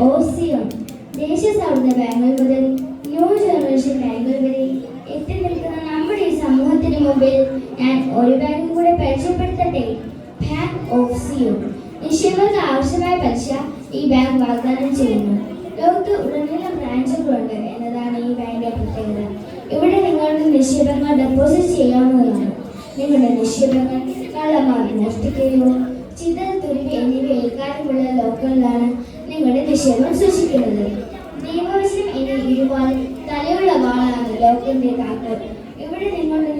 ഓസിയം ദേശീയ സൗഹൃദ ബാങ്കുകൾ മുതൽ ന്യൂ ജനറേഷൻ ബാങ്കുകൾ വരെ എത്തി നിൽക്കുന്ന നമ്മുടെ ഈ സമൂഹത്തിന് മുമ്പിൽ ഞാൻ ഒരു ബാങ്കും കൂടെ പരിചയപ്പെടുത്തട്ടെ. Bank of Zion. നിക്ഷേപകർക്ക് ആവശ്യമായ പലിശ ഈ ബാങ്ക് വാഗ്ദാനം ചെയ്യുന്നു. ലോകത്ത് ഉടനീളം ബ്രാഞ്ചുകളുണ്ട് എന്നതാണ് ഈ ബാങ്കിന്റെ പ്രത്യേകത. ഇവിടെ നിങ്ങളുടെ നിക്ഷേപങ്ങൾ ഡെപ്പോസിറ്റ് ചെയ്യാവുന്നതാണ്. നിങ്ങളുടെ നിക്ഷേപങ്ങൾ കള്ളന്മാർ മോഷ്ടിക്കുകയോ ചിതൽ എന്നിവ ഏൽക്കാനുമുള്ള ലോക്കറിലാണ് നിങ്ങളുടെ നിക്ഷേപം സൂക്ഷിക്കുന്നത്. നിയമവശം ഇനി ഇരുവാൽ തലയുള്ള വാളാണ് ലോക്കറിന്റെ താക്കോൽ. ഇവിടെ നിങ്ങളുടെ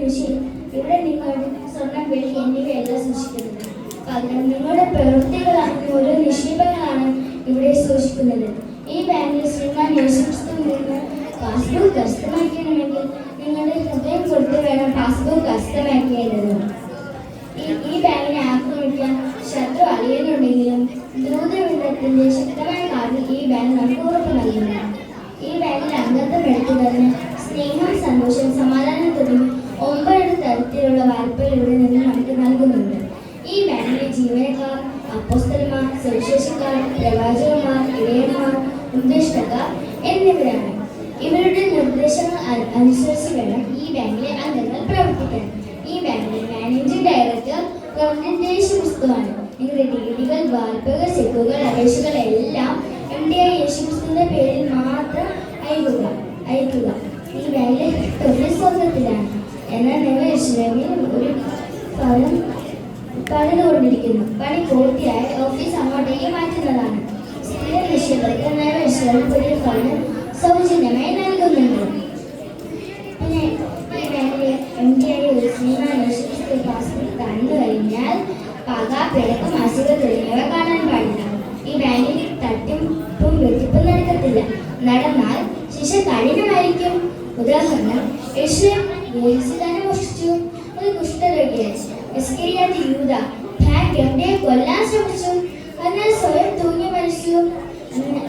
സ്വർണം, വെള്ളി എന്നിവയെല്ലാം സൂക്ഷിക്കുന്നത്. പകരം നിങ്ങളുടെ പ്രവൃത്തികളാണ് ഓരോ നിക്ഷേപങ്ങളാണ് ഇവിടെ സൂക്ഷിക്കുന്നത്. ഈ ബാങ്കിൽ ശ്രീമാൻ യേശുക്രിസ്തു നിന്ന് പാസ്ബുക്ക് കരസ്ഥമാക്കണമെങ്കിൽ നിങ്ങളുടെ ഹൃദയം കൊടുത്ത് വേണം പാസ്ബുക്ക് കരസ്ഥമാക്കേണ്ടത്. ഈ ബാങ്കിനെ ആക്രമിക്കാൻ ശത്രു അളിയനുണ്ടെങ്കിലും ദ്രുതവിധത്തിന്റെ ശക്തമായ കാര്യം ഈ ബാങ്ക് നമുക്ക് ഉറപ്പ് നൽകുന്നു. ഈ ബാങ്കിൽ അംഗത്വം എടുത്തുതന്നെ സ്നേഹം, സന്തോഷം, സമാധാനം തുടങ്ങി 9 തരത്തിലുള്ള വായ്പകൾ ഇവിടെ നിന്ന് നമുക്ക് നൽകുന്നുണ്ട്. ഈ ബാങ്കിലെ ജീവനക്കാർ അപ്പോസ്തലന്മാർ, സുവിശേഷക്കാർ, പ്രവാചകന്മാർ, ഇടയന്മാർ, ഉപദേഷ്ടാക്കൾ എന്നിവരാണ്. ഇവരുടെ നിർദ്ദേശങ്ങൾ അനുസരിച്ച് വേണം ഈ ബാങ്കിലെ അംഗങ്ങൾ പ്രവർത്തിക്കാൻ. ഈ ബാങ്കിലെ മാനേജിംഗ് ഡയറക്ടർ ഗവൺമെന്റ് യേശുക്രിസ്തുവാണ്. നിങ്ങളുടെ ഡിഗ്രികൾ, വായ്പകൾ, ചെക്കുകൾ, അപേക്ഷകൾ എല്ലാം MDI യേശുക്രിസ്തുവിന്റെ പേരിൽ മാത്രം അയക്കുക. ഈ ബാങ്കിലെ തൊഴിൽ സ്വന്തത്തിലാണ്. എന്നാൽ നിങ്ങൾ യേശുവിൽ ഒരു പണിതുകൊണ്ടിരിക്കുന്നു. പണി പൂർത്തിയായി ഓഫീസ് അങ്ങോട്ടേക്ക് മാറ്റുന്നതാണ്. സ്ഥിര നിക്ഷേപകർക്ക് നൈവേശ്വരപ്പെടുന്ന ഫലം സൗജന്യമായി നൽകുന്നുണ്ട്. പിന്നെ ഈ ബാങ്കിലെ MDI പാസ്ബുക്ക് തന്നു കഴിഞ്ഞാൽ പക, പിഴക്ക്, മാസിക തുടങ്ങിയവ കാണാൻ പാടില്ല. ഈ ബാങ്കിൽ തട്ടിപ്പും വെട്ടിപ്പും നടക്കത്തില്ല. നടന്നാൽ ശിക്ഷ കഠിനമായിരിക്കും. ഉദാഹരണം, യേശുദാനം മോഷ്ടിച്ചു. ഒരു കുഷ്ഠരോഗിയായി ഇസ്കറിയോത്ത് യൂദാ ബാങ്ക് MDI കൊല്ലാൻ ശ്രമിച്ചു. എന്നാൽ സ്വയം തൂങ്ങി മരിച്ചു.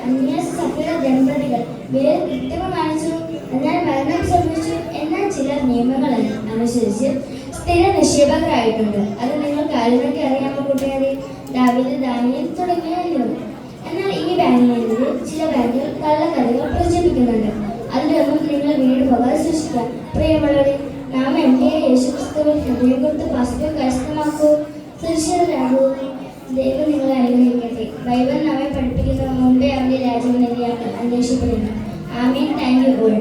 അന്യസഭ്യ ദമ്പതികൾ വേറെ കൃത്രിമം കാണിച്ചു. എന്നാൽ മരണം സംഭവിച്ചു. എന്നാൽ ചിലർ നിയമങ്ങൾ അനുസരിച്ച് സ്ഥിര നിക്ഷേപകരായിട്ടുണ്ട്. അത് നിങ്ങൾ കാര്യങ്ങളൊക്കെ അറിയാമോ കൂട്ടുകാരെ? ദാവീദ്, ദാനിയേൽ തുടങ്ങിയവരും. എന്നാൽ ഈ ബാങ്കിനെതിരെ ചില ബാങ്കുകൾ കള്ളക്കഥകൾ പ്രചരിപ്പിക്കുന്നുണ്ട്. അതിലൊന്നും നിങ്ങൾ വീട് പോകാതെ സൂക്ഷിക്കാം. പ്രിയമുള്ളവരെ, നാം MDI യേശുക്രിസ്തുവിൽ ഹൃദയം കൊടുത്ത് പാസ്ബുക്ക് കരസ്ഥമാക്കൂ. സുരക്ഷിതരാകൂ. ദൈവം നിങ്ങളെ അനുഗ്രഹിക്കട്ടെ. ബൈബിൾ നമ്മെ പഠിപ്പിക്കുന്ന മുമ്പേ അവന്റെ രാജ്യം അന്വേഷിക്കപ്പെടുന്നു. ആമേൻ. Thank you all.